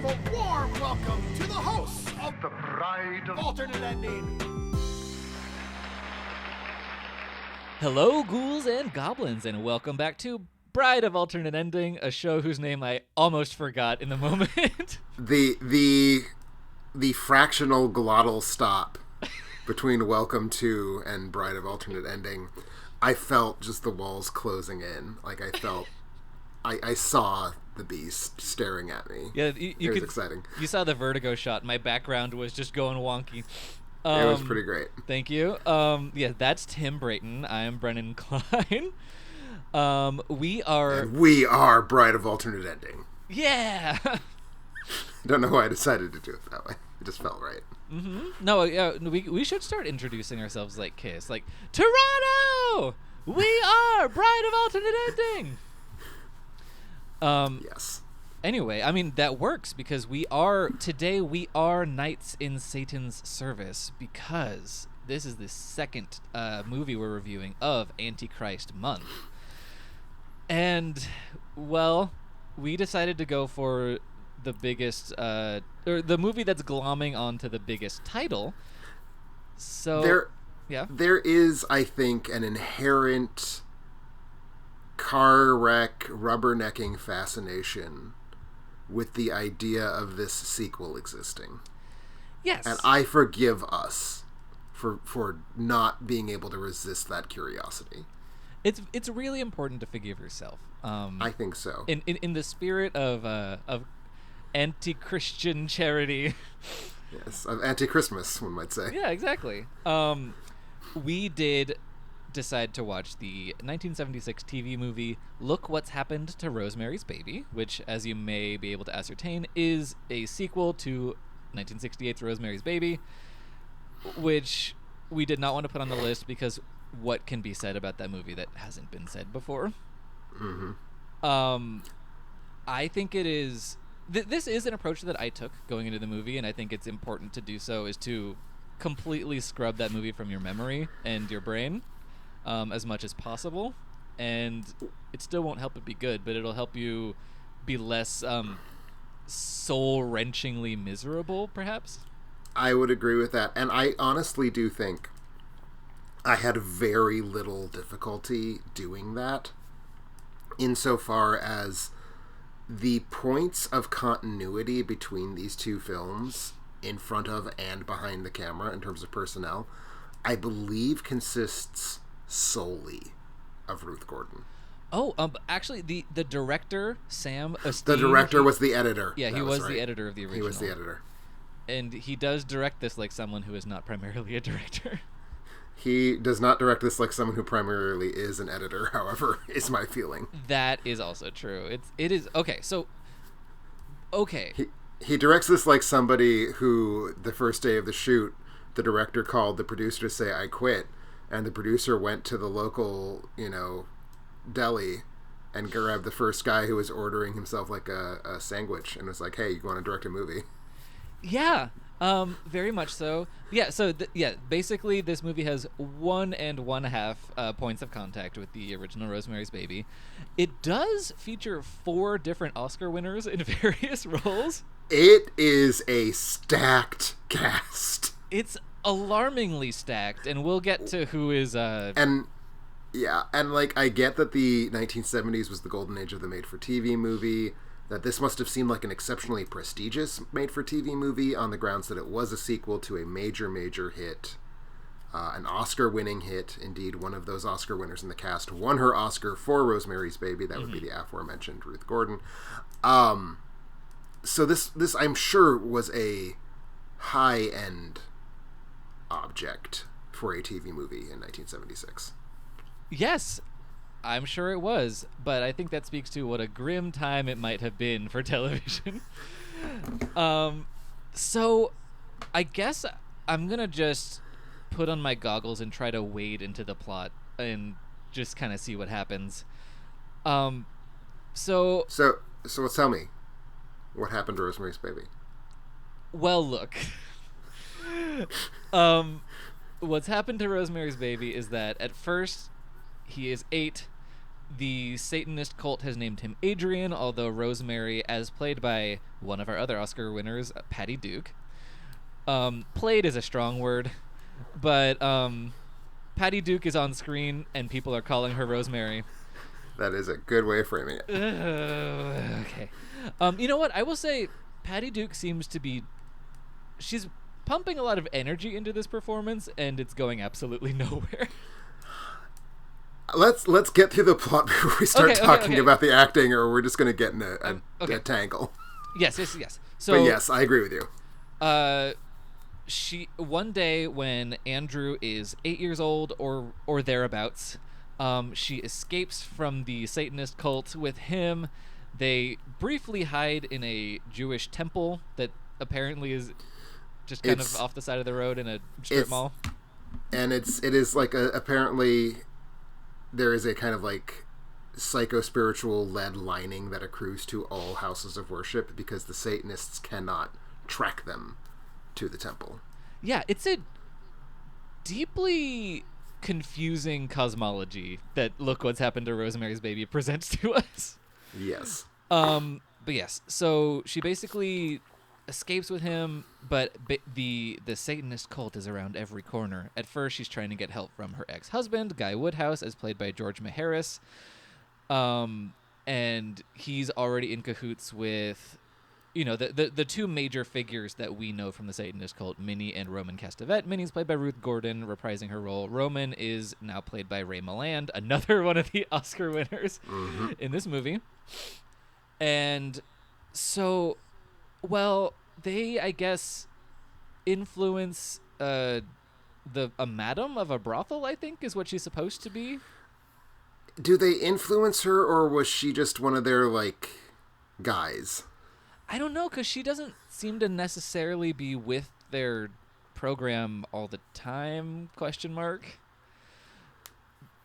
give a warm welcome to the hosts of The Bride of Alternate Ending. Hello, ghouls and goblins, and welcome back to Bride of Alternate Ending, a show whose name I almost forgot in the moment. The fractional glottal stop between Welcome to and Bride of Alternate Ending, I felt just the walls closing in. Like I saw the beast staring at me. Yeah, it was exciting. You saw the vertigo shot. My background was just going wonky. It was pretty great. Thank you. Yeah, that's Tim Brayton. I am Brennan Klein. We are Bride of Alternate Ending. Yeah. I don't know why I decided to do it that way. It just felt right. Mm-hmm. No, yeah, we should start introducing ourselves like Kiss, like Toronto. We are Bride of Alternate Ending. Yes. Anyway, I mean that works because we are Knights in Satan's Service because this is the second movie we're reviewing of Antichrist month. And well, we decided to go for the biggest or the movie that's glomming onto the biggest title. So there is, I think, an inherent car wreck rubbernecking fascination with the idea of this sequel existing. Yes. And I forgive us for not being able to resist that curiosity. It's really important to forgive yourself. I think so. In the spirit of anti-Christian charity. Yes, of anti-Christmas, one might say. Yeah, exactly. We did decide to watch the 1976 TV movie Look What's Happened to Rosemary's Baby, which, as you may be able to ascertain, is a sequel to 1968's Rosemary's Baby, which we did not want to put on the list because what can be said about that movie that hasn't been said before? Mm-hmm. I think it is... this is an approach that I took going into the movie, and I think it's important to do so, is to completely scrub that movie from your memory and your brain as much as possible. And it still won't help it be good, but it'll help you be less soul-wrenchingly miserable, perhaps. I would agree with that. And I honestly do think I had very little difficulty doing that, insofar as the points of continuity between these two films, in front of and behind the camera in terms of personnel, I believe consists solely of Ruth Gordon. Oh, actually, the director, Sam Esteen... The director was the editor. Yeah, he was right. The editor of the original. He was the editor. And he does direct this like someone who is not primarily a director. He does not direct this like someone who primarily is an editor, however, is my feeling. That is also true. It is... Okay, so... Okay. He directs this like somebody who, the first day of the shoot, the director called the producer to say, "I quit." And the producer went to the local, deli and grabbed the first guy who was ordering himself like a sandwich and was like, "Hey, you want to direct a movie?" Yeah, very much so. Yeah, so basically this movie has 1 1.5 points of contact with the original Rosemary's Baby. It does feature 4 different Oscar winners in various roles. It is a stacked cast. It's alarmingly stacked, and we'll get to who is and like, I get that the 1970s was the golden age of the made-for-TV movie, that this must have seemed like an exceptionally prestigious made-for-TV movie on the grounds that it was a sequel to a major hit, an Oscar-winning hit. Indeed, one of those Oscar winners in the cast won her Oscar for Rosemary's Baby. That would be the aforementioned Ruth Gordon. So this I'm sure was a high-end object for a TV movie in 1976. Yes, I'm sure it was, but I think that speaks to what a grim time it might have been for television. So I guess I'm gonna just put on my goggles and try to wade into the plot and just kind of see what happens. So tell me, what happened to Rosemary's Baby? Well, look. What's happened to Rosemary's Baby is that at first he is 8, The Satanist cult has named him Adrian, although Rosemary, as played by one of our other Oscar winners, Patty Duke. Played is a strong word, but Patty Duke is on screen, and people are calling her Rosemary. That is a good way of framing it. Okay. You know what? I will say Patty Duke seems to be... She's pumping a lot of energy into this performance, and it's going absolutely nowhere. Let's get through the plot before we start talking about the acting, or we're just going to get in a tangle. Yes. So, but yes, I agree with you. One day when Andrew is 8 years old or thereabouts, she escapes from the Satanist cult with him. They briefly hide in a Jewish temple that apparently is just kind of off the side of the road in a strip mall. And it is like apparently there is a kind of like psycho-spiritual lead lining that accrues to all houses of worship because the Satanists cannot track them to the temple. Yeah, it's a deeply confusing cosmology that Look What's Happened to Rosemary's Baby presents to us. Yes. But yes, so she basically escapes with him, but the Satanist cult is around every corner. At first, she's trying to get help from her ex-husband, Guy Woodhouse, as played by George Maharis. And he's already in cahoots with, the two major figures that we know from the Satanist cult, Minnie and Roman Castevet. Minnie's played by Ruth Gordon, reprising her role. Roman is now played by Ray Milland, another one of the Oscar winners in this movie. And so, well, they, I guess, influence a madam of a brothel, I think, is what she's supposed to be. Do they influence her, or was she just one of their, guys? I don't know, because she doesn't seem to necessarily be with their program all the time, ?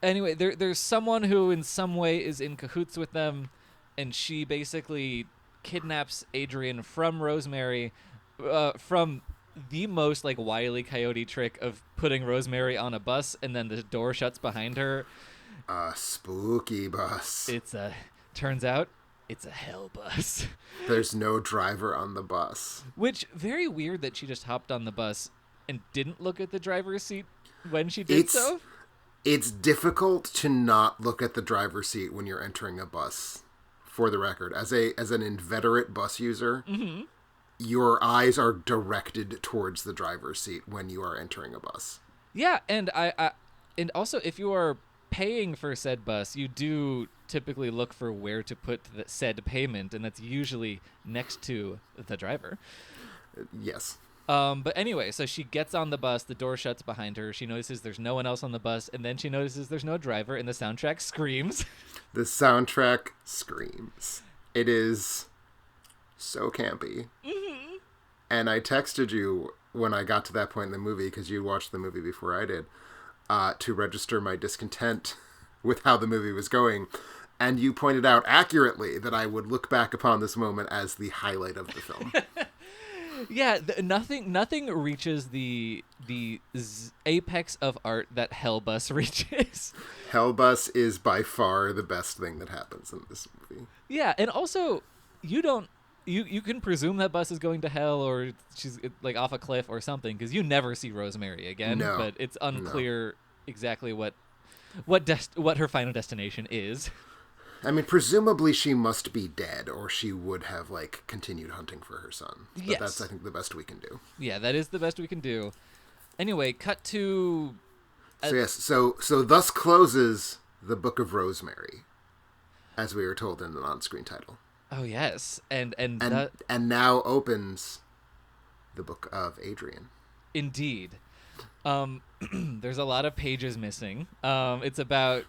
Anyway, there's someone who in some way is in cahoots with them, and she basically kidnaps Adrian from Rosemary, from the most, Wile E. Coyote trick of putting Rosemary on a bus, and then the door shuts behind her. A spooky bus. Turns out, it's a hell bus. There's no driver on the bus. Which, very weird that she just hopped on the bus and didn't look at the driver's seat when she did so. It's difficult to not look at the driver's seat when you're entering a bus. For the record, as an inveterate bus user, your eyes are directed towards the driver's seat when you are entering a bus. Yeah, and and also if you are paying for said bus, you do typically look for where to put the said payment, and that's usually next to the driver. Yes. But anyway, so she gets on the bus, the door shuts behind her, she notices there's no one else on the bus, and then she notices there's no driver, and the soundtrack screams. The soundtrack screams. It is so campy. Mm-hmm. And I texted you when I got to that point in the movie, because you watched the movie before I did, to register my discontent with how the movie was going. And you pointed out accurately that I would look back upon this moment as the highlight of the film. Yeah, nothing reaches the apex of art that Hellbus reaches. Hellbus is by far the best thing that happens in this movie. Yeah, and also you can presume that bus is going to hell, or she's off a cliff or something, because you never see Rosemary again. No, but it's unclear exactly what her final destination is. I mean, presumably she must be dead, or she would have continued hunting for her son. But yes, that's, I think, the best we can do. Yeah, that is the best we can do. Anyway, cut to. So thus closes the Book of Rosemary, as we were told in the on-screen title. Oh yes, and now opens the Book of Adrian. Indeed. There's a lot of pages missing. It's about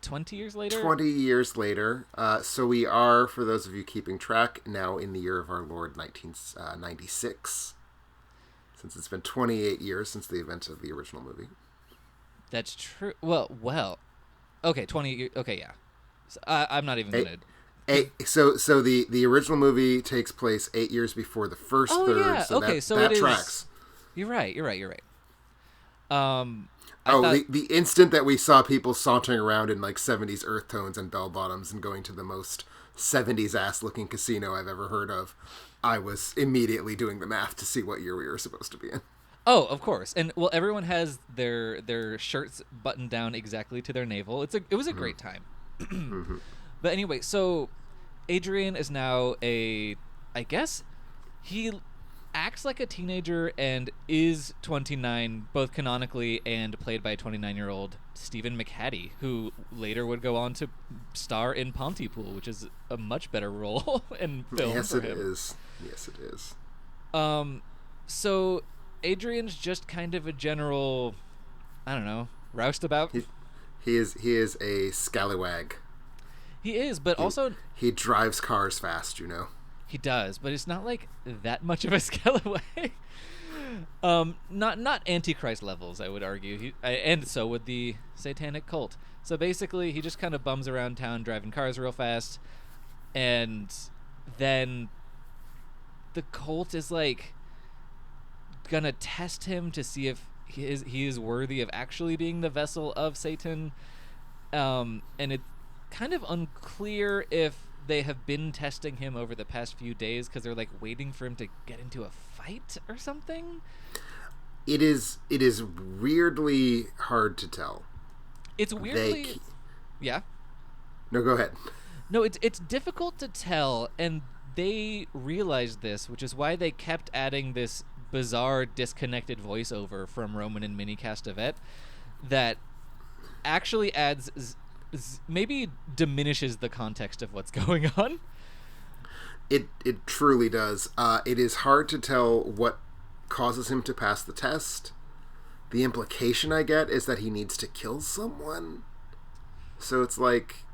20 years later? 20 years later. So we are, for those of you keeping track, now in the year of our Lord 1996. Since it's been 28 years since the events of the original movie. That's true. Well. Okay, 20. Okay, yeah. So, I'm not even gonna. So the original movie takes place 8 years before the first third. Yeah. So okay, that, so that it tracks. You're right. I thought, the instant that we saw people sauntering around in like 70s earth tones and bell bottoms and going to the most 70s ass looking casino I've ever heard of, I was immediately doing the math to see what year we were supposed to be in. oh, of course, and well, everyone has their shirts buttoned down exactly to their navel. It was a great time. But anyway, so Adrian is now I guess he acts like a teenager and is 29, both canonically and played by a 29-year-old Stephen McHattie, who later would go on to star in Pontypool, which is a much better role in film. Yes, for it him. is. Yes, it is. So Adrian's just kind of a general, I don't know, roustabout. He is a scallywag. He is, but also He drives cars fast, you know. he does, but it's not like that much of a scallywag. Not Antichrist levels, I would argue. And so would the satanic cult. So basically, he just kind of bums around town driving cars real fast, and then the cult is like gonna test him to see if he is worthy of actually being the vessel of Satan. And it's kind of unclear if they have been testing him over the past few days because they're like waiting for him to get into a fight or something. It is weirdly hard to tell. It's weirdly, yeah. No, go ahead. No, it's difficult to tell, and they realized this, which is why they kept adding this bizarre, disconnected voiceover from Roman and Minnie Castevet that actually adds, maybe diminishes the context of what's going on. It truly does. It is hard to tell what causes him to pass the test. The implication I get is that he needs to kill someone. So it's like,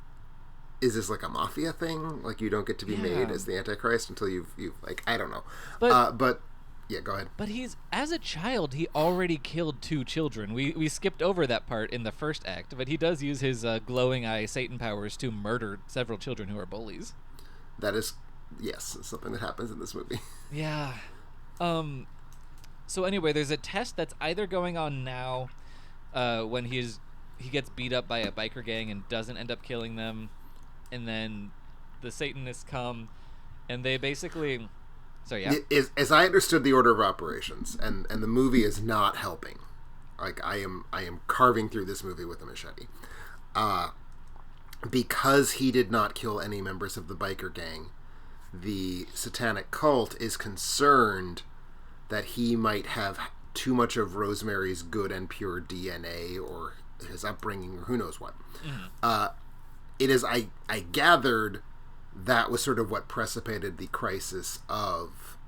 is this like a mafia thing? Like you don't get to be made as the Antichrist until you've like, I don't know. But yeah, go ahead. But as a child, he already killed 2 children. We skipped over that part in the first act, but he does use his glowing eye Satan powers to murder several children who are bullies. That is, yes, something that happens in this movie. Yeah. So anyway, there's a test that's either going on now, when he gets beat up by a biker gang and doesn't end up killing them, and then the Satanists come, and they basically, so yeah. As I understood the order of operations, and the movie is not helping. Like I am carving through this movie with a machete, because he did not kill any members of the biker gang. The satanic cult is concerned that he might have too much of Rosemary's good and pure DNA or his upbringing or who knows what. It is, I gathered that was sort of what precipitated the crisis of,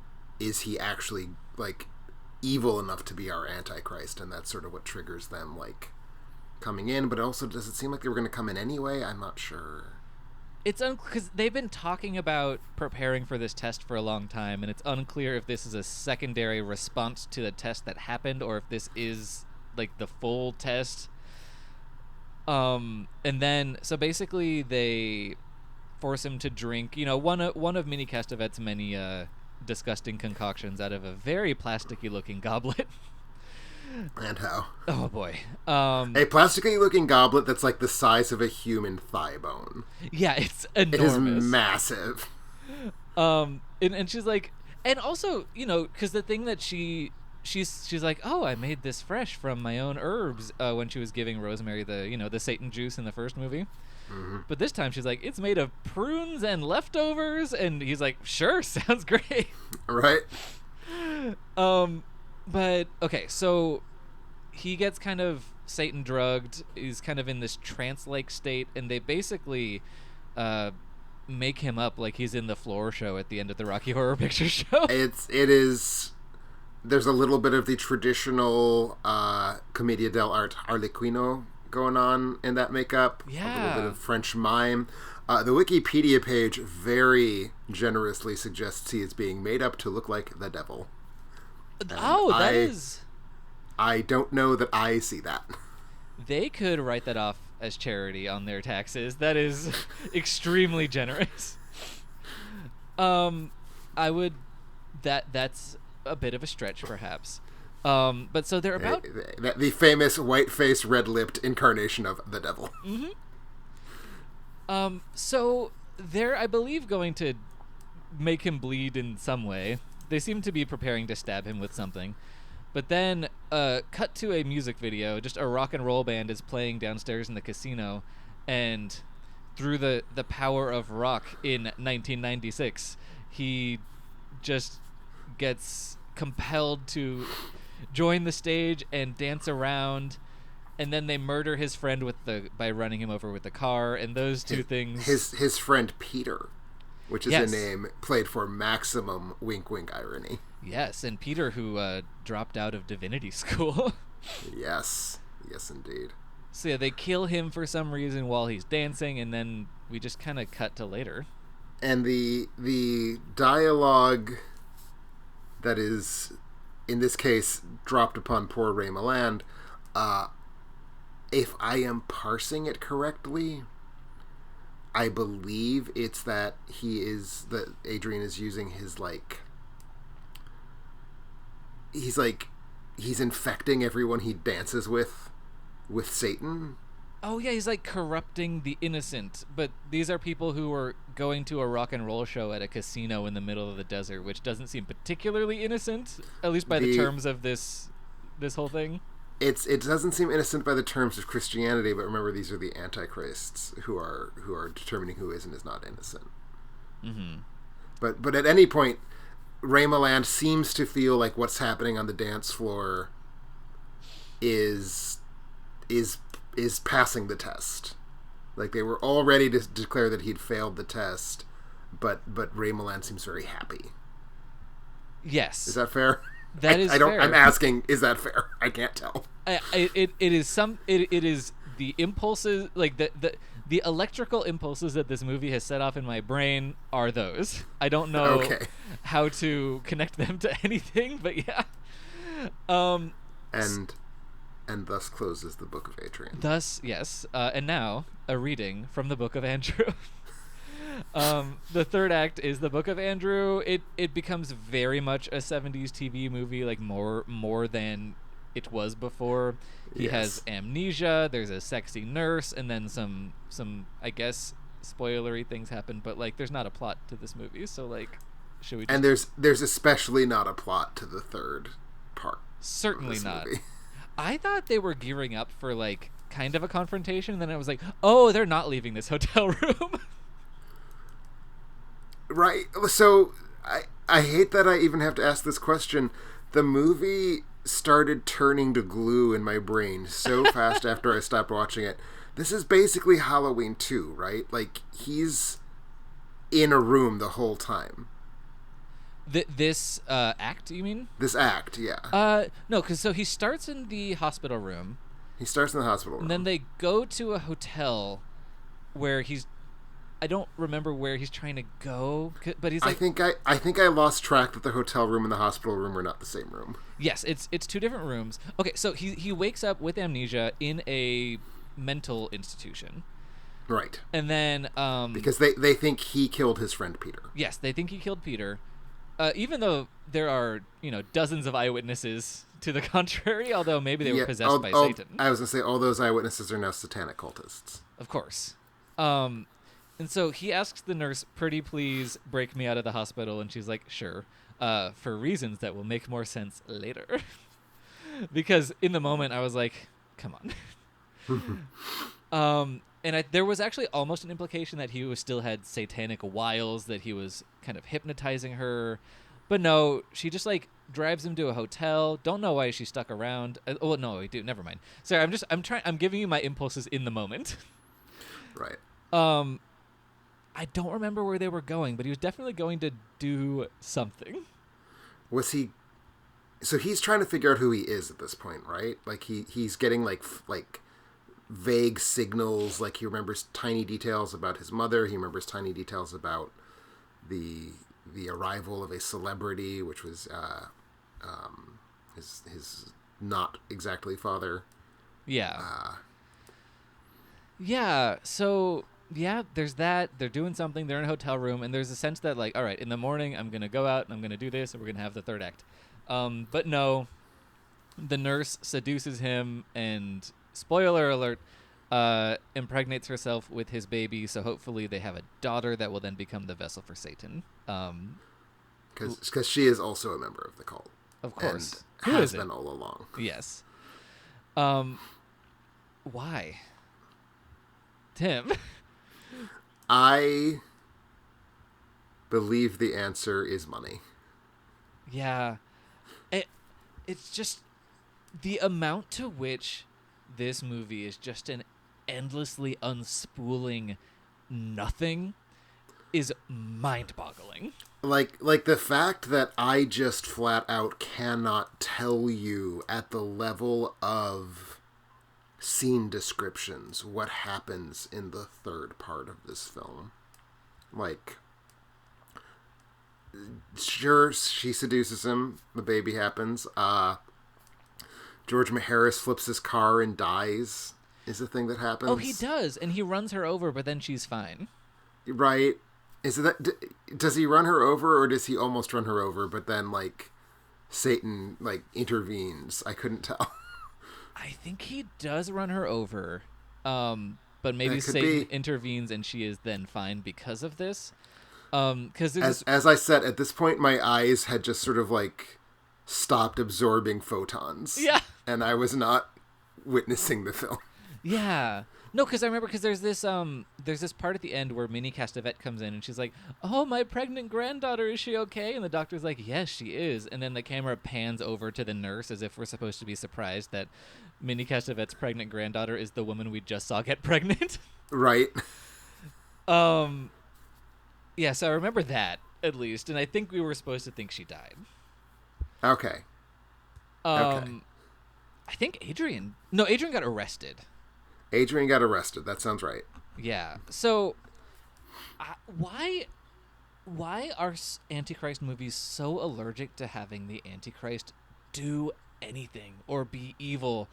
is he actually like evil enough to be our Antichrist? And that's sort of what triggers them like coming in. But also, does it seem like they were going to come in anyway? I'm not sure. It's because they've been talking about preparing for this test for a long time, and it's unclear if this is a secondary response to the test that happened or if this is like the full test. And then so basically they force him to drink, one of Minnie Castevet's many disgusting concoctions out of a very plasticky looking goblet. And how? Oh boy. A plasticky looking goblet that's like the size of a human thigh bone. Yeah, it's enormous. It is massive. And she's like, and also, because the thing that she's like, oh, I made this fresh from my own herbs, when she was giving Rosemary the Satan juice in the first movie. Mm-hmm. But this time she's like, it's made of prunes and leftovers, and he's like, sure, sounds great. Right. But okay, so he gets kind of Satan drugged. He's kind of in this trance-like state, and they basically make him up like he's in the floor show at the end of the Rocky Horror Picture Show. It is. There's a little bit of the traditional commedia dell'arte Arlecchino going on in that makeup. Yeah. A little bit of French mime. The Wikipedia page very generously suggests he is being made up to look like the devil. That is... I don't know that I see that. They could write that off as charity on their taxes. That is extremely generous. I would... That's a bit of a stretch, perhaps. But so they're about The famous white-faced, red-lipped incarnation of the devil. so they're, I believe, going to make him bleed in some way. They seem to be preparing to stab him with something. But then, cut to a music video. Just a rock and roll band is playing downstairs in the casino, and through the power of rock in 1996, he just gets compelled to join the stage and dance around. And then they murder his friend by running him over with the car, and those two things. His friend Peter, which is Yes. a name played for maximum wink wink irony. Yes, and Peter, who dropped out of divinity school. Yes, indeed. So yeah, they kill him for some reason while he's dancing, and then we just kind of cut to later. And the dialogue that is, in this case, dropped upon poor Ray Milland, if I am parsing it correctly, I believe it's that Adrian is using his he's infecting everyone he dances with Satan. Oh yeah, he's like corrupting the innocent, but these are people who are going to a rock and roll show at a casino in the middle of the desert, which doesn't seem particularly innocent, at least by the terms of this whole thing. It doesn't seem innocent by the terms of Christianity, but remember, these are the antichrists who are determining who is and is not innocent. Mm-hmm. But at any point, Ray Milland seems to feel like what's happening on the dance floor is passing the test. Like, they were all ready to declare that he'd failed the test, but Ray Milland seems very happy. Yes. Is that fair? That is fair. I'm asking, is that fair? I can't tell. It is the impulses, like the electrical impulses that this movie has set off in my brain are those. I don't know how to connect them to anything, but yeah. And thus closes the Book of Adrian. Thus, yes. And now, a reading from the Book of Andrew. The third act is the Book of Andrew. It becomes very much a 70s TV movie, like more than it was before. He has amnesia, there's a sexy nurse, and then some I guess spoilery things happen, but like there's not a plot to this movie, so like should we just... And there's especially not a plot to the third part. Certainly not. Movie. I thought they were gearing up for like kind of a confrontation, and then I was like, oh, they're not leaving this hotel room. Right. So I hate that I even have to ask this question. The movie started turning to glue in my brain so fast after I stopped watching it. This is basically Halloween 2, right? Like, he's in a room the whole time. This act, you mean? This act, yeah. No, because so he starts in the hospital room. He starts in the hospital room. And then they go to a hotel where I don't remember where he's trying to go, but he's like... I think I lost track that the hotel room and the hospital room are not the same room. Yes, it's two different rooms. Okay, so he wakes up with amnesia in a mental institution. Right. And then... because they think he killed his friend Peter. Yes, they think he killed Peter. Even though there are, dozens of eyewitnesses to the contrary, although maybe they were possessed by Satan. I was going to say, all those eyewitnesses are now satanic cultists. Of course. And so he asks the nurse, pretty please break me out of the hospital. And she's like, sure, for reasons that will make more sense later. Because in the moment I was like, come on. And there was actually almost an implication that he still had satanic wiles, that he was kind of hypnotizing her. But no, she just like drives him to a hotel. Don't know why she stuck around. No, I do. Never mind. Sorry, I'm giving you my impulses in the moment. Right. I don't remember where they were going, but he was definitely going to do something. Was he... So he's trying to figure out who he is at this point, right? Like he's getting like vague signals. Like, he remembers tiny details about his mother. He remembers tiny details about the arrival of a celebrity, which was his not exactly father. Yeah. Yeah. So... yeah, there's that. They're doing something. They're in a hotel room, and there's a sense that, like, all right, in the morning, I'm going to go out, and I'm going to do this, and we're going to have the third act. But no, The nurse seduces him and, spoiler alert, impregnates herself with his baby, so hopefully they have a daughter that will then become the vessel for Satan. Because she is also a member of the cult. Of course. And Who has is it? been all along. Yes. Why? Tim? I believe the answer is money. Yeah. It's just the amount to which this movie is just an endlessly unspooling nothing is mind-boggling. Like the fact that I just flat out cannot tell you at the level of scene descriptions what happens in the third part of this film. Like, sure, she seduces him, the baby happens. George Maharis flips his car and dies is the thing that happens. Oh, he does, and he runs her over, but then she's fine. Right. Is it that? Does he run her over, or does he almost run her over, but then, like, Satan, like, intervenes? I couldn't tell. I think he does run her over, but maybe Satan intervenes and she is then fine because of this. Because as I said, at this point, my eyes had just sort of, like, stopped absorbing photons. Yeah. And I was not witnessing the film. Yeah. No, because I remember, because there's this part at the end where Minnie Castevet comes in and she's like, "Oh, my pregnant granddaughter, is she okay?" And the doctor's like, "Yes, she is." And then the camera pans over to the nurse as if we're supposed to be surprised that Minnie Castevet's pregnant granddaughter is the woman we just saw get pregnant. Right. Yeah, so I remember that, at least, and I think we were supposed to think she died. Okay. I think Adrian got arrested. Adrian got arrested. That sounds right. Yeah. So, why are Antichrist movies so allergic to having the Antichrist do anything or be evil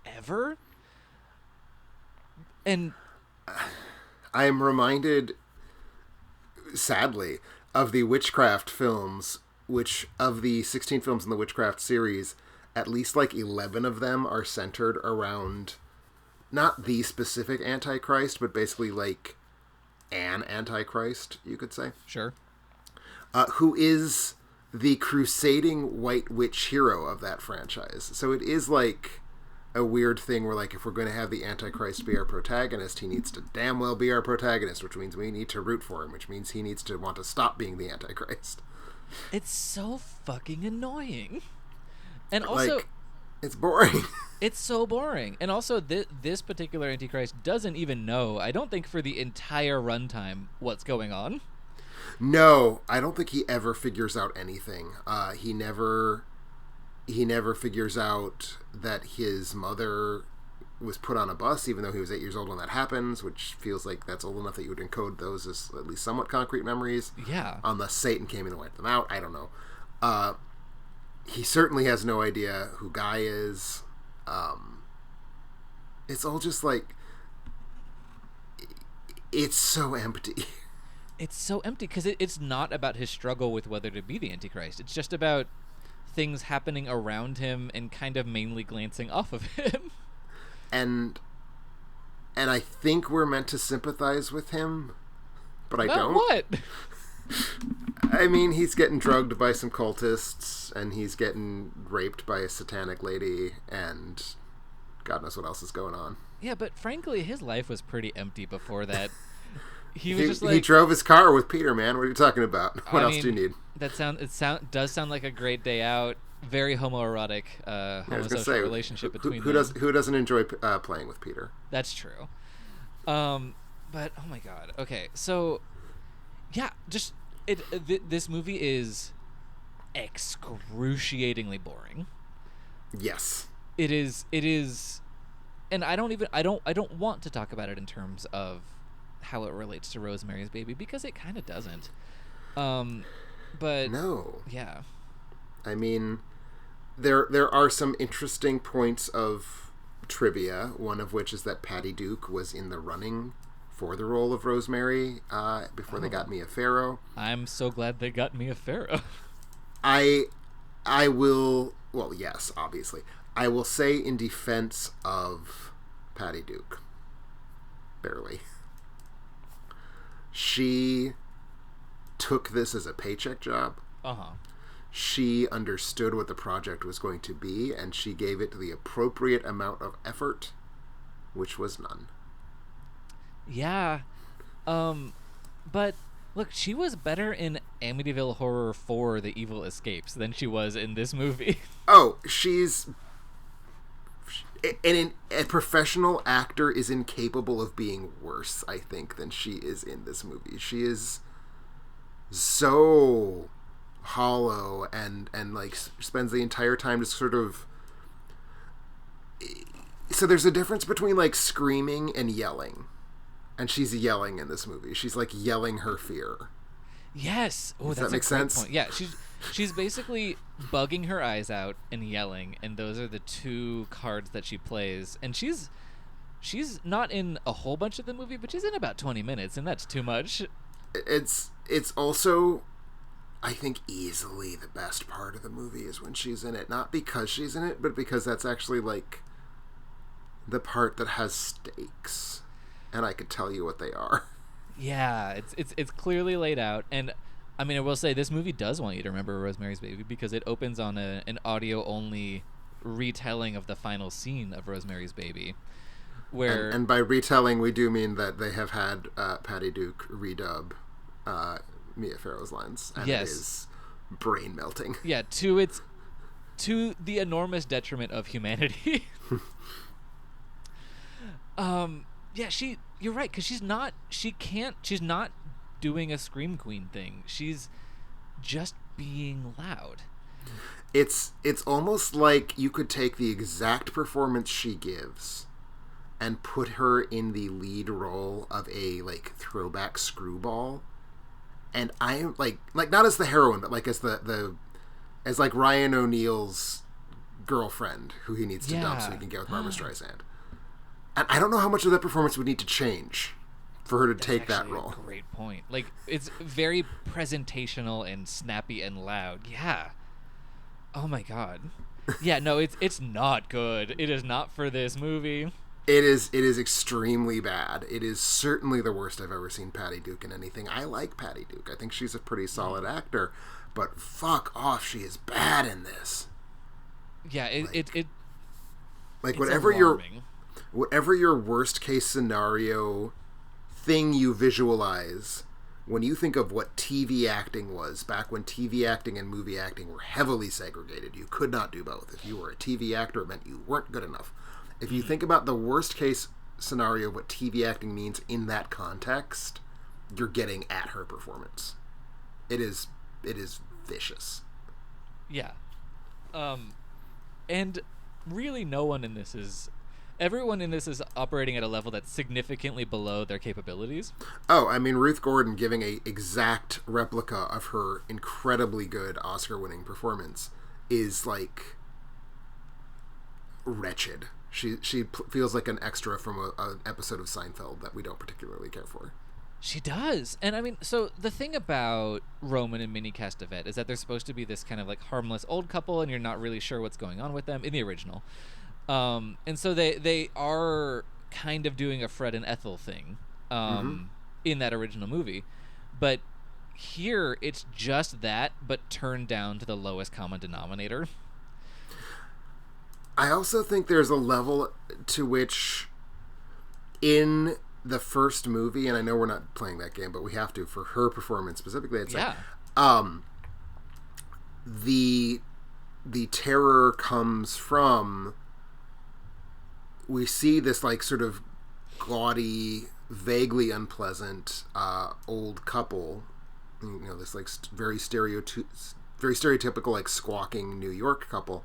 ever? And I am reminded, sadly, of the witchcraft films, which of the 16 films in the witchcraft series, at least like 11 of them are centered around not the specific Antichrist, but basically like an Antichrist, you could say. Sure. Who is the crusading white witch hero of that franchise. So it is like a weird thing where, like, if we're going to have the Antichrist be our protagonist, he needs to damn well be our protagonist, which means we need to root for him, which means he needs to want to stop being the Antichrist. It's so fucking annoying. And also, like, it's boring. It's so boring. And also, this particular Antichrist doesn't even know, I don't think for the entire runtime, what's going on. No, I don't think he ever figures out anything. He never figures out that his mother was put on a bus, even though he was 8 years old when that happens, which feels like that's old enough that you would encode those as at least somewhat concrete memories. Yeah. Unless Satan came in and wiped them out. I don't know. He certainly has no idea who Guy is. It's all just like... It's so empty. It's so empty because it's not about his struggle with whether to be the Antichrist. It's just about things happening around him and kind of mainly glancing off of him. And I think we're meant to sympathize with him, but I don't. What? I mean, he's getting drugged by some cultists, and he's getting raped by a satanic lady, and God knows what else is going on. Yeah, but frankly, his life was pretty empty before that. He was just like... He drove his car with Peter, man. What are you talking about? What else do you need? It does sound like a great day out. Very homoerotic, homosexual relationship between them. Who doesn't enjoy playing with Peter? That's true. But oh my god. Okay, so yeah, just this movie is excruciatingly boring. Yes. It is, and I don't want to talk about it in terms of how it relates to Rosemary's Baby because it kind of doesn't. But no. Yeah. I mean, there are some interesting points of trivia, one of which is that Patty Duke was in the running for the role of Rosemary before they got Mia Farrow. I'm so glad they got Mia Farrow. I will well, yes, obviously. I will say in defense of Patty Duke, barely. She took this as a paycheck job. Uh-huh. She understood what the project was going to be, and she gave it the appropriate amount of effort, which was none. Yeah. But look, she was better in Amityville Horror 4: The Evil Escapes than she was in this movie. Oh, a professional actor is incapable of being worse, I think, than she is in this movie. She is so hollow and like spends the entire time just sort of. So there's a difference between like screaming and yelling, and she's yelling in this movie. She's like yelling her fear. Yes. Oh, Does that's that make a great sense? point. Yeah, she's basically bugging her eyes out and yelling, and those are the two cards that she plays. And she's not in a whole bunch of the movie, but she's in about 20 minutes, and that's too much. It's also, I think, easily the best part of the movie is when she's in it. Not because she's in it, but because that's actually like the part that has stakes, and I could tell you what they are. Yeah, it's clearly laid out, and I mean, I will say this movie does want you to remember Rosemary's Baby because it opens on an audio only retelling of the final scene of Rosemary's Baby, where and by retelling we do mean that they have had Patty Duke redub Mia Farrow's lines, and yes, it is brain melting. Yeah, to the enormous detriment of humanity. Yeah, you're right, because she's not doing a Scream Queen thing. She's just being loud. It's almost like you could take the exact performance she gives and put her in the lead role of a like throwback screwball, and I'm like not as the heroine, but like as as like Ryan O'Neal's girlfriend who he needs to dump so he can get with Barbra Streisand. And I don't know how much of that performance would need to change for her to take that role. A great point. Like, it's very presentational and snappy and loud. Yeah. Oh my god. Yeah, no, it's not good. It is not for this movie. It is extremely bad. It is certainly the worst I've ever seen Patty Duke in anything. I like Patty Duke. I think she's a pretty solid actor, but fuck off, she is bad in this. Yeah, like alarming. Whatever your worst case scenario thing you visualize when you think of what TV acting was back when TV acting and movie acting were heavily segregated. You could not do both. If you were a TV actor, it meant you weren't good enough. If you think about the worst case scenario of what TV acting means in that context, you're getting at her performance. It is vicious. Yeah. And really everyone in this is operating at a level that's significantly below their capabilities. Oh, I mean, Ruth Gordon giving a exact replica of her incredibly good Oscar-winning performance is like wretched. She feels like an extra from an episode of Seinfeld that we don't particularly care for. She does. And I mean, so the thing about Roman and Minnie Castevet is that they're supposed to be this kind of like harmless old couple, and you're not really sure what's going on with them in the original. And so they are kind of doing a Fred and Ethel thing in that original movie. But here, it's just that, but turned down to the lowest common denominator. I also think there's a level to which in the first movie, and I know we're not playing that game, but we have to for her performance specifically, I'd say, the terror comes from, we see this like sort of gaudy, vaguely unpleasant old couple, you know, this like very stereotypical like squawking New York couple,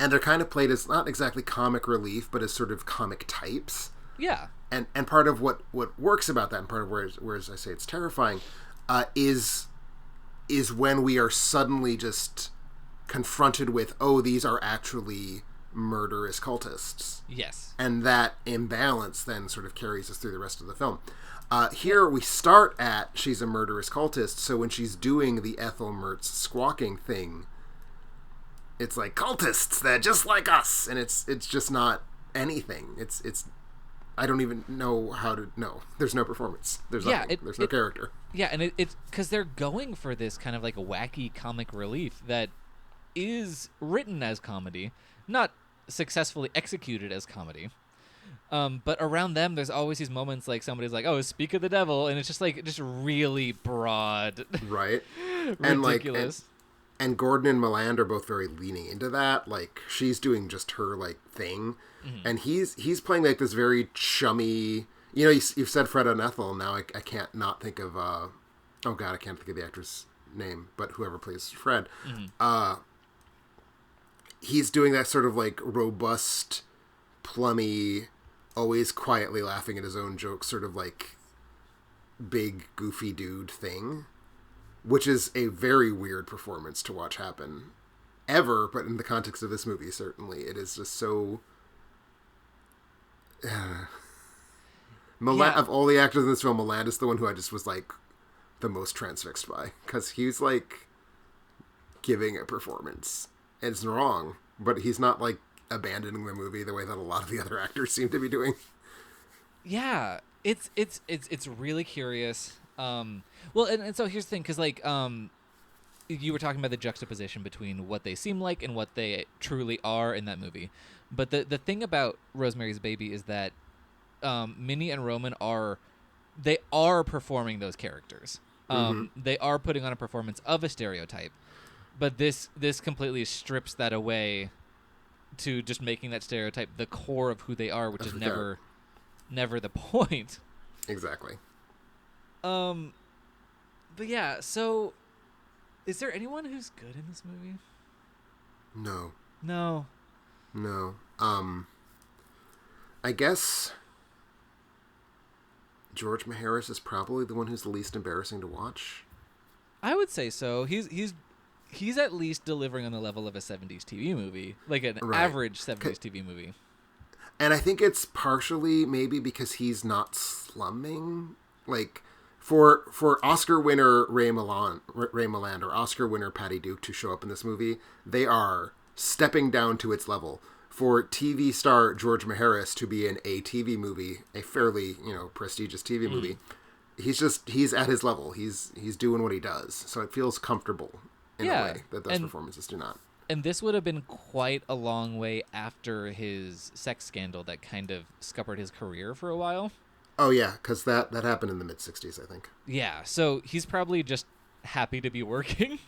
and they're kind of played as not exactly comic relief, but as sort of comic types. Yeah. And part of what works about that, and part of where as I say it's terrifying, is when we are suddenly just confronted with, oh, these are actually murderous cultists. Yes. And that imbalance then sort of carries us through the rest of the film. Here we start at she's a murderous cultist, so when she's doing the Ethel Mertz squawking thing, it's like cultists, they're just like us, and it's just not anything. It's I don't even know how to know. There's no performance. There's nothing. There's no character. Yeah, and it's because they're going for this kind of like a wacky comic relief that is written as comedy, not successfully executed as comedy. But around them, there's always these moments like somebody's like, "Oh, speak of the devil," and it's just like just really broad, right? ridiculous. And Gordon and Meland are both very leaning into that. Like, she's doing just her like thing, and he's playing like this very chummy. You know, you've said Fred and Ethel. Now I can't not think of. Oh God, I can't think of the actor's name, but whoever plays Fred. He's doing that sort of like robust, plummy, always quietly laughing at his own jokes, sort of like big goofy dude thing, which is a very weird performance to watch happen ever, but in the context of this movie, certainly it is just so of all the actors in this film, Meland is the one who I just was like the most transfixed by, because he's like giving a performance. It's wrong, but he's not like abandoning the movie the way that a lot of the other actors seem to be doing. Yeah, it's really curious. Well, and so here's the thing, because like you were talking about the juxtaposition between what they seem like and what they truly are in that movie. But the thing about Rosemary's Baby is that Minnie and Roman are performing those characters. They are putting on a performance of a stereotype. But this completely strips that away to just making that stereotype the core of who they are, which is never the point. Exactly. But yeah, so is there anyone who's good in this movie? No. I guess George Maharis is probably the one who's the least embarrassing to watch. I would say so. He's at least delivering on the level of a 70s TV movie, like an average 70s TV movie. And I think it's partially maybe because he's not slumming. Like, for Oscar winner Ray Milland or Oscar winner Patty Duke to show up in this movie, they are stepping down to its level. For TV star George Maharis to be in a TV movie, a fairly, prestigious TV movie, he's at his level. He's doing what he does. So it feels comfortable in a way that those performances do not. And this would have been quite a long way after his sex scandal that kind of scuppered his career for a while. Oh, yeah, because that happened in the mid-'60s, I think. Yeah, so he's probably just happy to be working.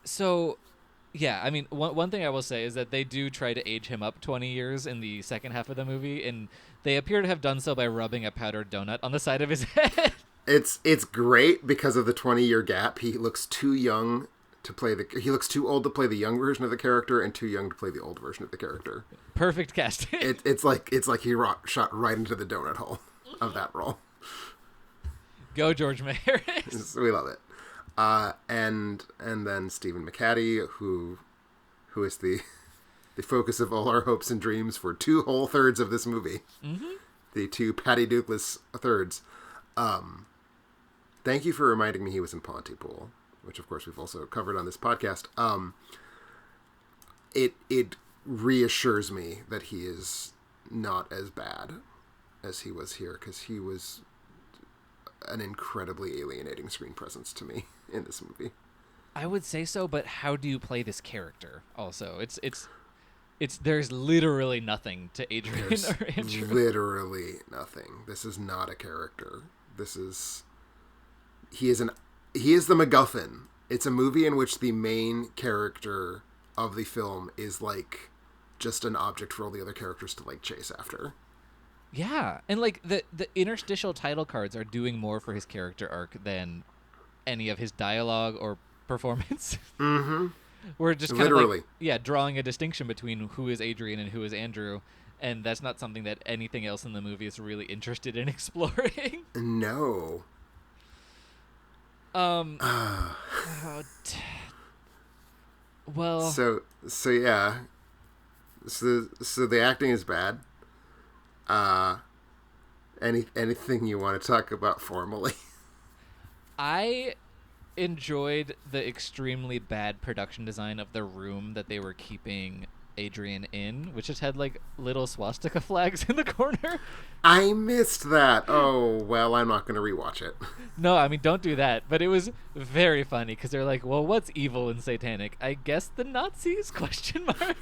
So, yeah, I mean, one thing I will say is that they do try to age him up 20 years in the second half of the movie, and they appear to have done so by rubbing a powdered donut on the side of his head. It's great because of the 20-year gap. He looks too young to play he looks too old to play the young version of the character and too young to play the old version of the character. Perfect casting. It's like he shot right into the donut hole of that role. Go George Maharis. We love it. And then Stephen McHattie, who is the focus of all our hopes and dreams for 2 whole thirds of this movie. The 2 Patty Dukeless thirds. Thank you for reminding me he was in Pontypool, which of course we've also covered on this podcast. It reassures me that he is not as bad as he was here, because he was an incredibly alienating screen presence to me in this movie. I would say so, but how do you play this character? Also, it's there's literally nothing to Adrian or Andrew. Literally nothing. This is not a character. He is the MacGuffin. It's a movie in which the main character of the film is like just an object for all the other characters to like chase after. Yeah, and like the interstitial title cards are doing more for his character arc than any of his dialogue or performance. We're just kind of like, drawing a distinction between who is Adrian and who is Andrew, and that's not something that anything else in the movie is really interested in exploring. No. Well. So yeah. So the acting is bad. Anything you want to talk about formally? I enjoyed the extremely bad production design of the room that they were keeping Adrian in, which just had like little swastika flags in the corner. I missed that. Oh, well, I'm not going to rewatch it. No, I mean, don't do that. But it was very funny because they're like, well, what's evil and satanic? I guess the Nazis, question mark.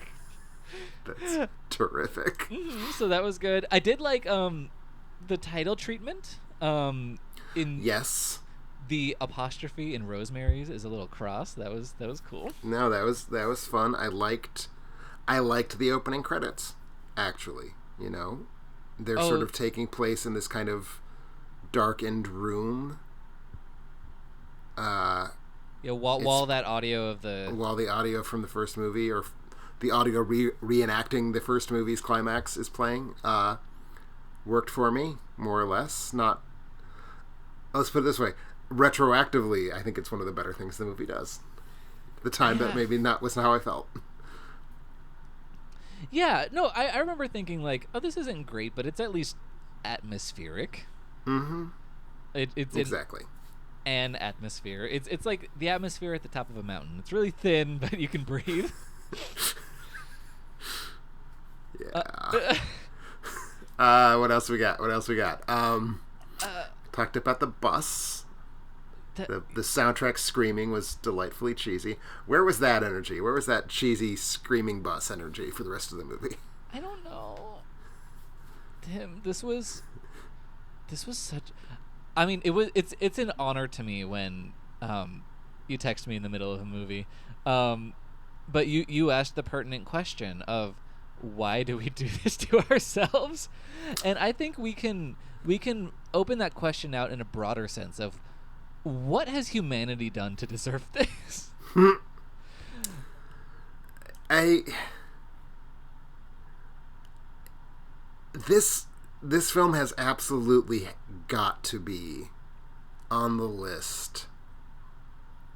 That's terrific. So that was good. I did like the title treatment. Yes. The apostrophe in Rosemary's is a little cross. That was cool. No, that was fun. I liked the opening credits, actually. You know, they're sort of taking place in this kind of darkened room. Yeah, while that audio of while the audio from the first movie, or the audio reenacting the first movie's climax, is playing, worked for me more or less. Not. Let's put it this way: retroactively, I think it's one of the better things the movie does. The time that maybe not wasn't how I felt. Yeah, no, I remember thinking like, oh, this isn't great, but it's at least atmospheric. Mm-hmm. It's exactly. An atmosphere. It's like the atmosphere at the top of a mountain. It's really thin, but you can breathe. Yeah. What else we got? Talked about the bus. The soundtrack screaming was delightfully cheesy. Where was that energy? Where was that cheesy screaming bus energy for the rest of the movie? I don't know. Tim, this was such. I mean, it's an honor to me when you text me in the middle of a movie, but you asked the pertinent question of why do we do this to ourselves, and I think we can open that question out in a broader sense of what has humanity done to deserve this. This film has absolutely got to be on the list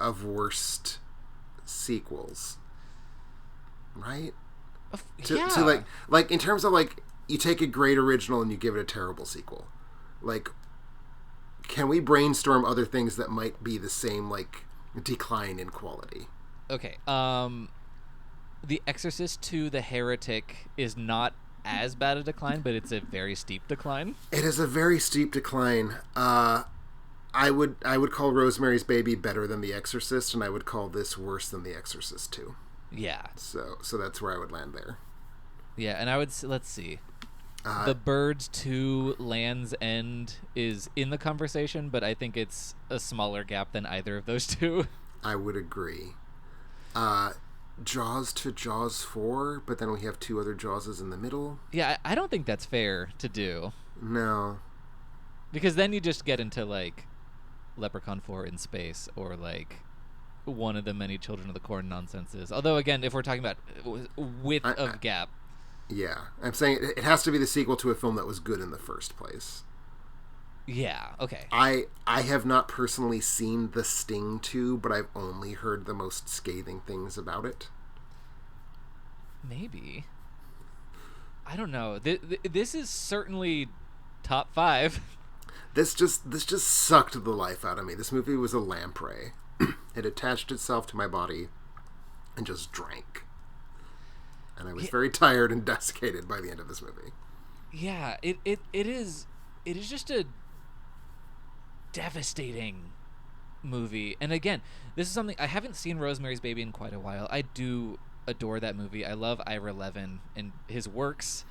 of worst sequels, right? To like in terms of like, you take a great original and you give it a terrible sequel. Like, can we brainstorm other things that might be the same, like, decline in quality? Okay. The Exorcist 2: The Heretic is not as bad a decline, but it's a very steep decline. It is a very steep decline. I would call Rosemary's Baby better than The Exorcist, and I would call this worse than The Exorcist 2. Yeah. So that's where I would land there. Yeah, and I would let's see. The Birds 2: Land's End is in the conversation, but I think it's a smaller gap than either of those two. I would agree. Jaws to Jaws 4, but then we have two other Jawses in the middle. Yeah, I don't think that's fair to do. No. Because then you just get into, like, Leprechaun 4 in space, or, like, one of the many Children of the Corn nonsenses. Although, again, if we're talking about width of gap. Yeah. I'm saying it has to be the sequel to a film that was good in the first place. Yeah, okay. I have not personally seen The Sting 2, but I've only heard the most scathing things about it. Maybe. I don't know. This is certainly top 5. This just sucked the life out of me. This movie was a lamprey. It attached itself to my body and just drank. And I was very tired and desiccated by the end of this movie. Yeah, it is just a devastating movie. And again, this is something I haven't seen Rosemary's Baby in quite a while. I do adore that movie. I love Ira Levin and his works.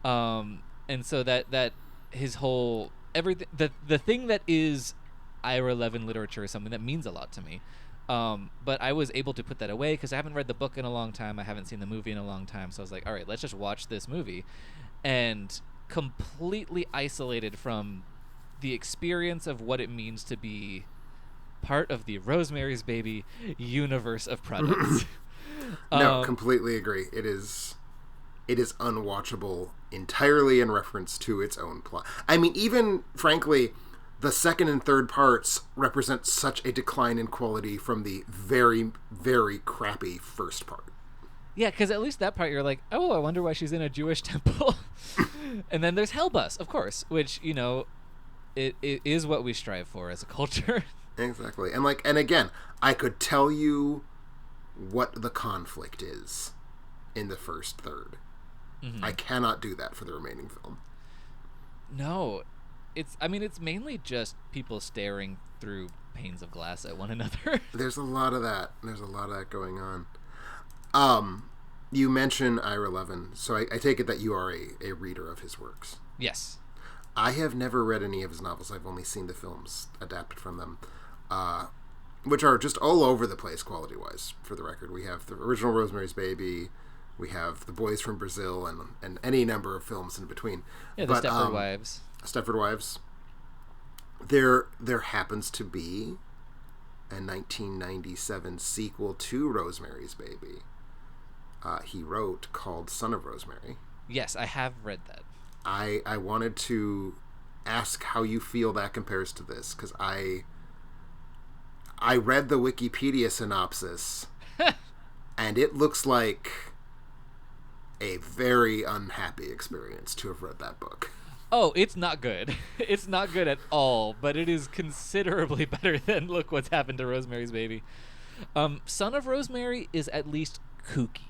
And so that his whole everything the thing that is Ira Levin literature is something that means a lot to me. But I was able to put that away because I haven't read the book in a long time. I haven't seen the movie in a long time. So I was like, all right, let's just watch this movie. And completely isolated from the experience of what it means to be part of the Rosemary's Baby universe of products. No, completely agree. It is unwatchable entirely in reference to its own plot. I mean, even, frankly, the second and third parts represent such a decline in quality from the very, very crappy first part. Yeah, because at least that part you're like, oh, I wonder why she's in a Jewish temple. And then there's Hellbus, of course, which, you know, it is what we strive for as a culture. Exactly. And again, I could tell you what the conflict is in the first third. Mm-hmm. I cannot do that for the remaining film. No, it's mainly just people staring through panes of glass at one another. There's a lot of that. There's a lot of that going on. You mentioned Ira Levin, so I take it that you are a reader of his works. Yes. I have never read any of his novels. I've only seen the films adapted from them, which are just all over the place quality-wise, for the record. We have the original Rosemary's Baby, we have The Boys from Brazil, and any number of films in between. Yeah, the Stepford Wives. Stepford Wives. There happens to be a 1997 sequel to Rosemary's Baby. He wrote, called Son of Rosemary. Yes, I have read that. I wanted to ask how you feel that compares to this, because I read the Wikipedia synopsis, and it looks like a very unhappy experience to have read that book. Oh, it's not good. It's not good at all, but it is considerably better than Look What's Happened to Rosemary's Baby. Son of Rosemary is at least kooky.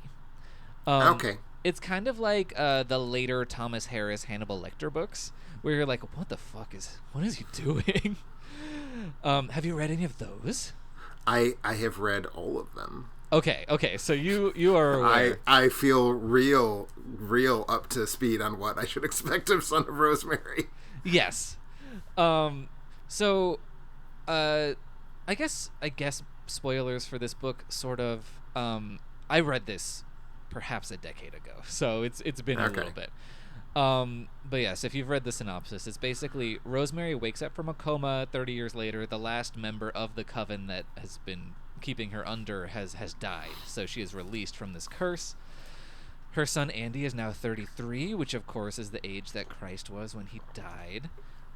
Okay. It's kind of like the later Thomas Harris Hannibal Lecter books, where you're like, what is he doing? Have you read any of those? I have read all of them. Okay, so you are aware. I feel real up to speed on what I should expect of Son of Rosemary. Yes. So I guess spoilers for this book, sort of. I read this perhaps a decade ago, so it's been a little bit. But yes, if you've read the synopsis, it's basically Rosemary wakes up from a coma 30 years later. The last member of the coven that has been keeping her under has died, so she is released from this curse. Her son Andy is now 33, which of course is the age that Christ was when he died.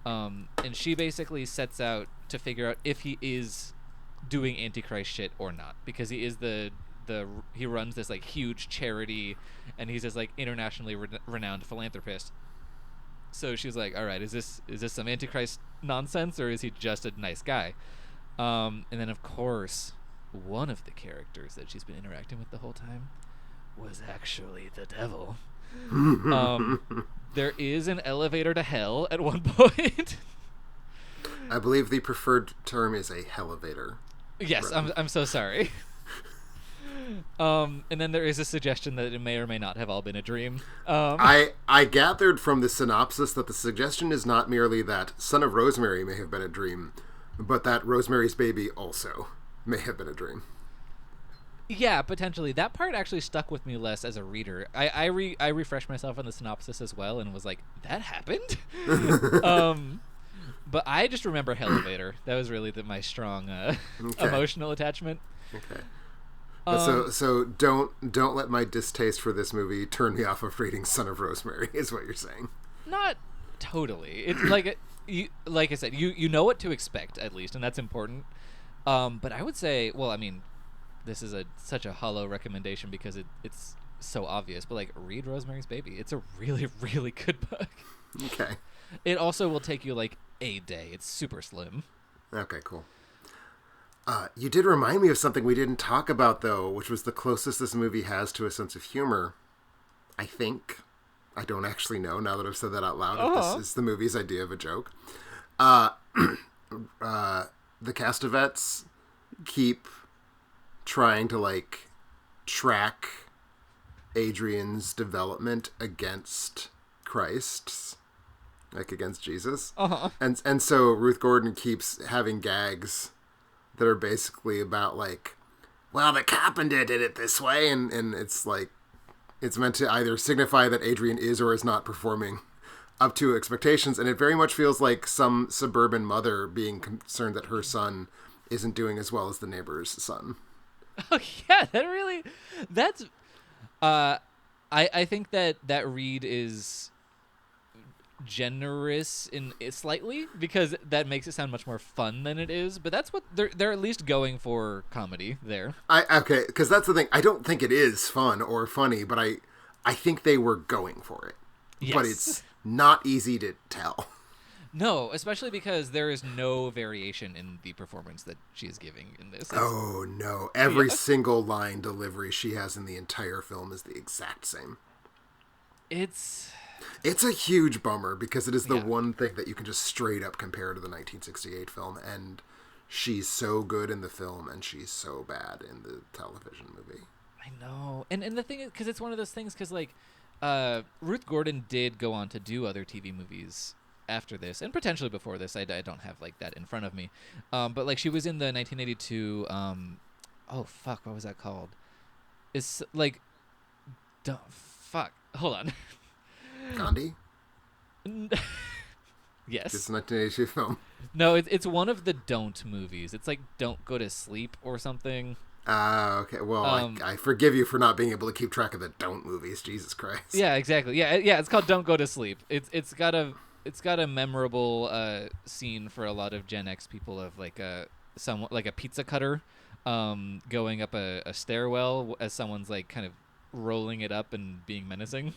And she basically sets out to figure out if he is doing Antichrist shit or not, because he is he runs this like huge charity, and he's this like internationally renowned philanthropist. So she's like, all right, is this some Antichrist nonsense, or is he just a nice guy? And then of course, one of the characters that she's been interacting with the whole time was actually the devil. There is an elevator to hell at one point. I believe the preferred term is a hellevator. Yes, I'm so sorry. And then there is a suggestion that it may or may not have all been a dream. I gathered from the synopsis that the suggestion is not merely that Son of Rosemary may have been a dream, but that Rosemary's Baby also may have been a dream. Yeah, potentially. That part actually stuck with me less as a reader. I refreshed myself on the synopsis as well and was like, that happened? But I just remember Hellevator. That was really my strong emotional attachment. Okay. So don't let my distaste for this movie turn me off of reading Son of Rosemary, is what you're saying. Not totally. It's like like I said, you know what to expect at least, and that's important. But I would say, well, I mean, this is such a hollow recommendation because it's so obvious. But like, read Rosemary's Baby. It's a really, really good book. Okay. It also will take you like a day. It's super slim. Okay, cool. You did remind me of something we didn't talk about, though, which was the closest this movie has to a sense of humor. I think. I don't actually know, now that I've said that out loud, if this is the movie's idea of a joke. The Castavets keep trying to, like, track Adrian's development against Christ's, like, against Jesus. And so Ruth Gordon keeps having gags that are basically about, like, well, the carpenter did it this way, and it's like, it's meant to either signify that Adrian is or is not performing up to expectations, and it very much feels like some suburban mother being concerned that her son isn't doing as well as the neighbor's son. Oh yeah, that's I think that read is generous in slightly, because that makes it sound much more fun than it is, but that's what they're at least going for comedy there. Okay, because that's the thing. I don't think it is fun or funny, but I think they were going for it. Yes. But it's not easy to tell. No, especially because there is no variation in the performance that she is giving in this. Oh, no. Every Yeah. single line delivery she has in the entire film is the exact same. It's a huge bummer because it is the Yeah. one thing that you can just straight up compare to the 1968 film, and she's so good in the film and she's so bad in the television movie. I know, and the thing is, because it's one of those things, because like, Ruth Gordon did go on to do other TV movies after this, and potentially before this. I don't have like that in front of me, but like she was in the 1982. Oh fuck, what was that called? It's like, fuck. Hold on. Gandhi? Yes. It's a 1982 film. No, it's one of the Don't movies. It's like Don't Go to Sleep or something. Okay. Well, I forgive you for not being able to keep track of the Don't movies. Jesus Christ. Yeah, exactly. Yeah. It's called Don't Go to Sleep. It's got a memorable scene for a lot of Gen X people of like a pizza cutter, going up a stairwell as someone's like kind of rolling it up and being menacing.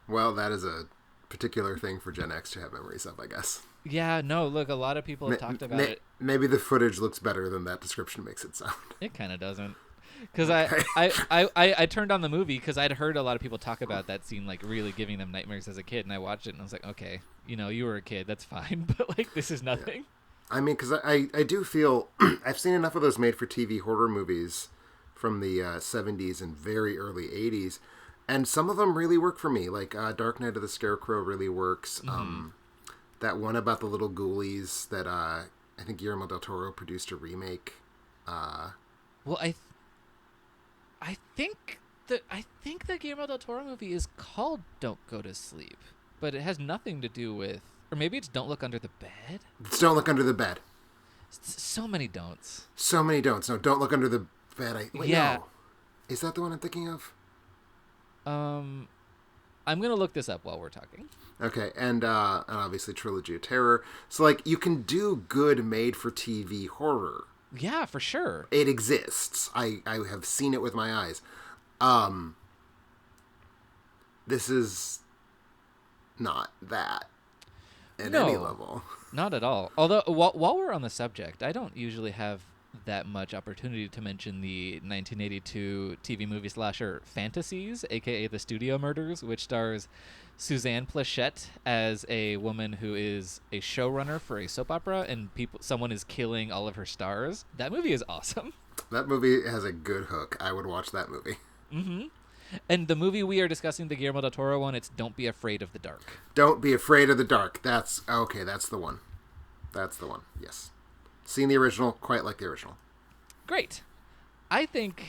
Well, that is a particular thing for Gen X to have memories of, I guess. Yeah. No. Look, a lot of people have talked about it. Maybe the footage looks better than that description makes it sound. It kind of doesn't. Because I turned on the movie because I'd heard a lot of people talk about that scene, like really giving them nightmares as a kid, and I watched it and I was like, okay, you were a kid, that's fine, but like this is nothing. Yeah. I mean, because I do feel I've seen enough of those made-for-TV horror movies from the 70s and very early 80s, and some of them really work for me. Like Dark Night of the Scarecrow really works. Mm-hmm. That one about the little ghoulies that I think Guillermo del Toro produced a remake. Well, I think the Guillermo del Toro movie is called Don't Go to Sleep, but it has nothing to do with, or maybe it's Don't Look Under the Bed. It's Don't Look Under the Bed. So many don'ts. So many don'ts. No, Don't Look Under the Bed. Yeah. No. Is that the one I'm thinking of? I'm gonna look this up while we're talking. Okay, and obviously Trilogy of Terror. So like you can do good made-for-TV horror. Yeah, for sure. It exists. I have seen it with my eyes. This is not that at any level. Not at all. Although, while we're on the subject, I don't usually have that much opportunity to mention the 1982 TV movie slasher Fantasies, a.k.a. The Studio Murders, which stars Suzanne Plachette as a woman who is a showrunner for a soap opera, and someone is killing all of her stars. That movie is awesome. That movie has a good hook. I would watch that movie. Mm-hmm. And the movie we are discussing, the Guillermo del Toro one, it's Don't Be Afraid of the Dark. Don't Be Afraid of the Dark. That's the one. That's the one, yes. Seen the original, quite like the original. Great. I think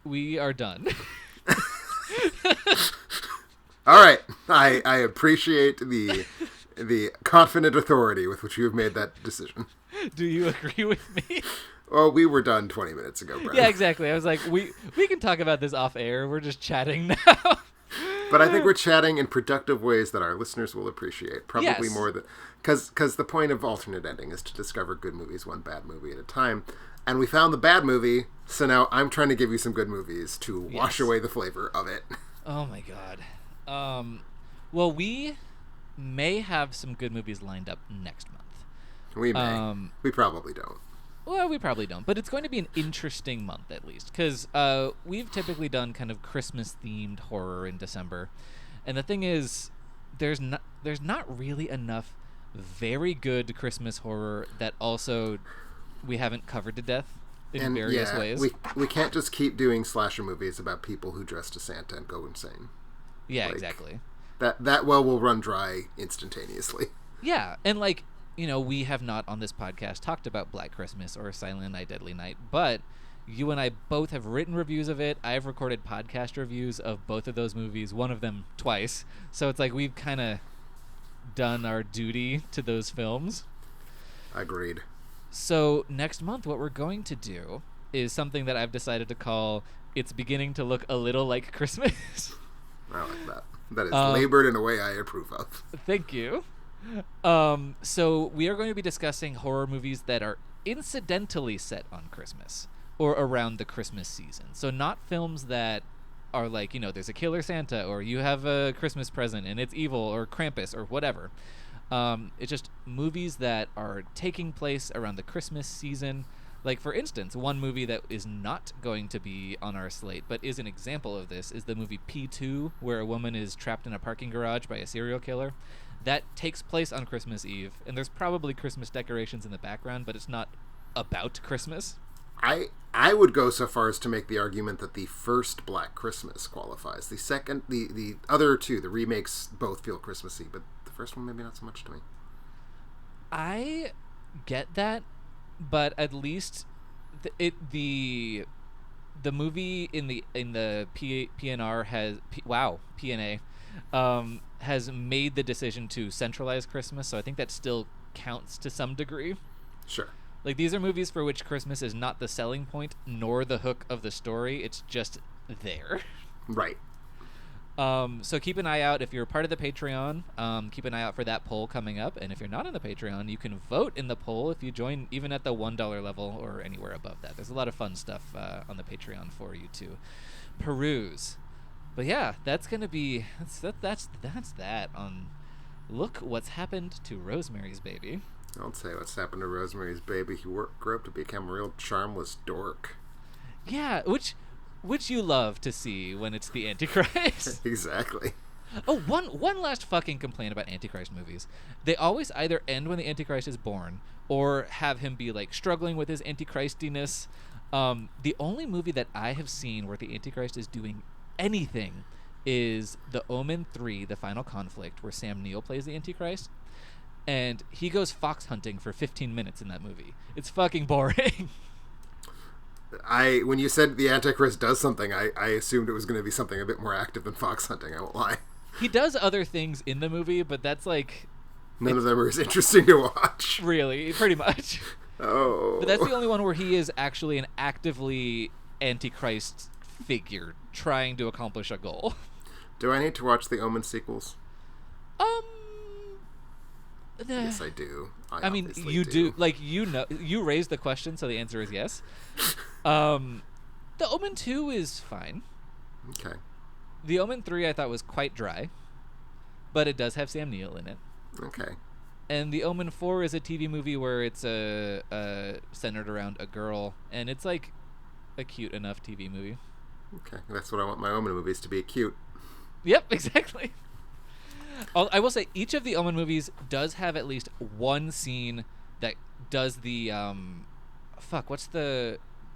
we are done. All right. I appreciate the confident authority with which you have made that decision. Do you agree with me? Well, we were done 20 minutes ago, Brad. Yeah, exactly. I was like, we can talk about this off air. We're just chatting now. But I think we're chatting in productive ways that our listeners will appreciate. Probably Yes. more than... Because the point of alternate ending is to discover good movies one bad movie at a time. And we found the bad movie, so now I'm trying to give you some good movies to wash away the flavor of it. Oh, my God. Well, we may have some good movies lined up next month. We may. We probably don't. Well, we probably don't, but it's going to be an interesting month at least, because we've typically done kind of Christmas-themed horror in December, and the thing is, there's not really enough very good Christmas horror that also we haven't covered to death in various ways. We can't just keep doing slasher movies about people who dress as Santa and go insane. Yeah, exactly. That well will run dry instantaneously. Yeah, and like, we have not on this podcast talked about Black Christmas or Silent Night, Deadly Night, but you and I both have written reviews of it. I've recorded podcast reviews of both of those movies, one of them twice. So it's like we've kind of done our duty to those films. Agreed. So next month, what we're going to do is something that I've decided to call It's Beginning to Look a Little Like Christmas. I like that. That is labored in a way I approve of. Thank you. So we are going to be discussing horror movies that are incidentally set on Christmas or around the Christmas season. So not films that are like, there's a killer Santa, or you have a Christmas present and it's evil, or Krampus, or whatever. It's just movies that are taking place around the Christmas season. Like, for instance, one movie that is not going to be on our slate, but is an example of this, is the movie P2, where a woman is trapped in a parking garage by a serial killer. That takes place on Christmas Eve, and there's probably Christmas decorations in the background, but it's not about Christmas. I would go so far as to make the argument that the first Black Christmas qualifies. The second, the other two, the remakes, both feel Christmassy, but the first one maybe not so much to me. I get that, but at least the movie in the PNR PNA has made the decision to centralize Christmas, so I think that still counts to some degree. Sure. Like, these are movies for which Christmas is not the selling point nor the hook of the story. It's just there. Right. So keep an eye out. If you're part of the Patreon, keep an eye out for that poll coming up. And if you're not in the Patreon, you can vote in the poll if you join even at the $1 level or anywhere above that. There's a lot of fun stuff on the Patreon for you to peruse. But yeah, that's going to be... That's that on Look What's Happened to Rosemary's Baby. Don't say what's happened to Rosemary's Baby. He grew up to become a real charmless dork. Yeah, which you love to see when it's the Antichrist. Exactly. Oh, one last fucking complaint about Antichrist movies. They always either end when the Antichrist is born, or have him be, like, struggling with his Antichristiness. The only movie that I have seen where the Antichrist is doing anything is The Omen 3, The Final Conflict, where Sam Neill plays the Antichrist. And he goes fox hunting for 15 minutes in that movie. It's fucking boring. When you said the Antichrist does something, I assumed it was going to be something a bit more active than fox hunting, I won't lie. He does other things in the movie, but that's like... None of them are as interesting to watch. Really, pretty much. Oh. But that's the only one where he is actually an actively Antichrist figure trying to accomplish a goal. Do I need to watch the Omen sequels? Yes, I do. I mean, you do. Like, you raised the question, so the answer is yes. The Omen 2 is fine. Okay. The Omen 3 I thought was quite dry, but it does have Sam Neill in it. Okay. And The Omen 4 is a TV movie where it's centered around a girl, and it's like a cute enough TV movie. Okay, that's what I want my Omen movies to be, cute. Yep, exactly. I will say each of the Omen movies does have at least one scene that does the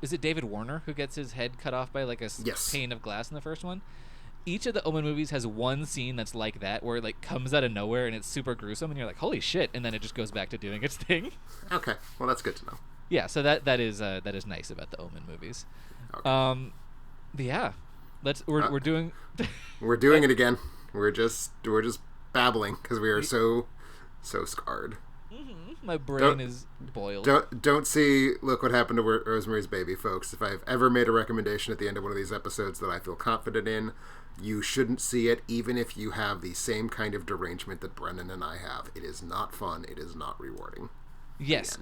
is it David Warner who gets his head cut off by like a pane of glass in the first one? Each of the Omen movies has one scene that's like that, where it like comes out of nowhere and it's super gruesome and you're like, holy shit, and then it just goes back to doing its thing. Okay, well that's good to know. Yeah, so that is nice about the Omen movies. Okay. But yeah, we're doing we're doing it again. We're just babbling because we are so scarred. Mm-hmm. My brain is boiled. Don't see Look What Happened to Rosemary's Baby, folks. If I've ever made a recommendation at the end of one of these episodes that I feel confident in, you shouldn't see it, even if you have the same kind of derangement that Brennan and I have. It is not fun. It is not rewarding. Yes.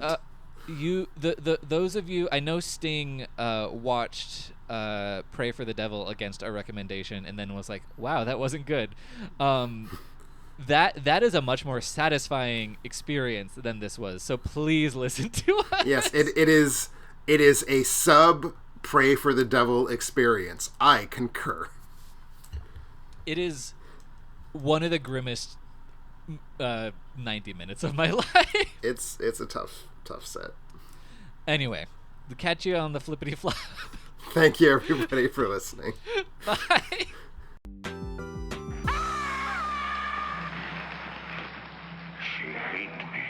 Those of you, I know Sting watched Pray for the Devil against our recommendation and then was like, wow, that wasn't good. That is a much more satisfying experience than this was. So please listen to us. Yes, it is a sub Pray for the Devil experience. I concur. It is one of the grimmest 90 minutes of my life. It's a tough set. Anyway, we'll catch you on the flippity flop. Thank you everybody for listening. Bye. She hates me.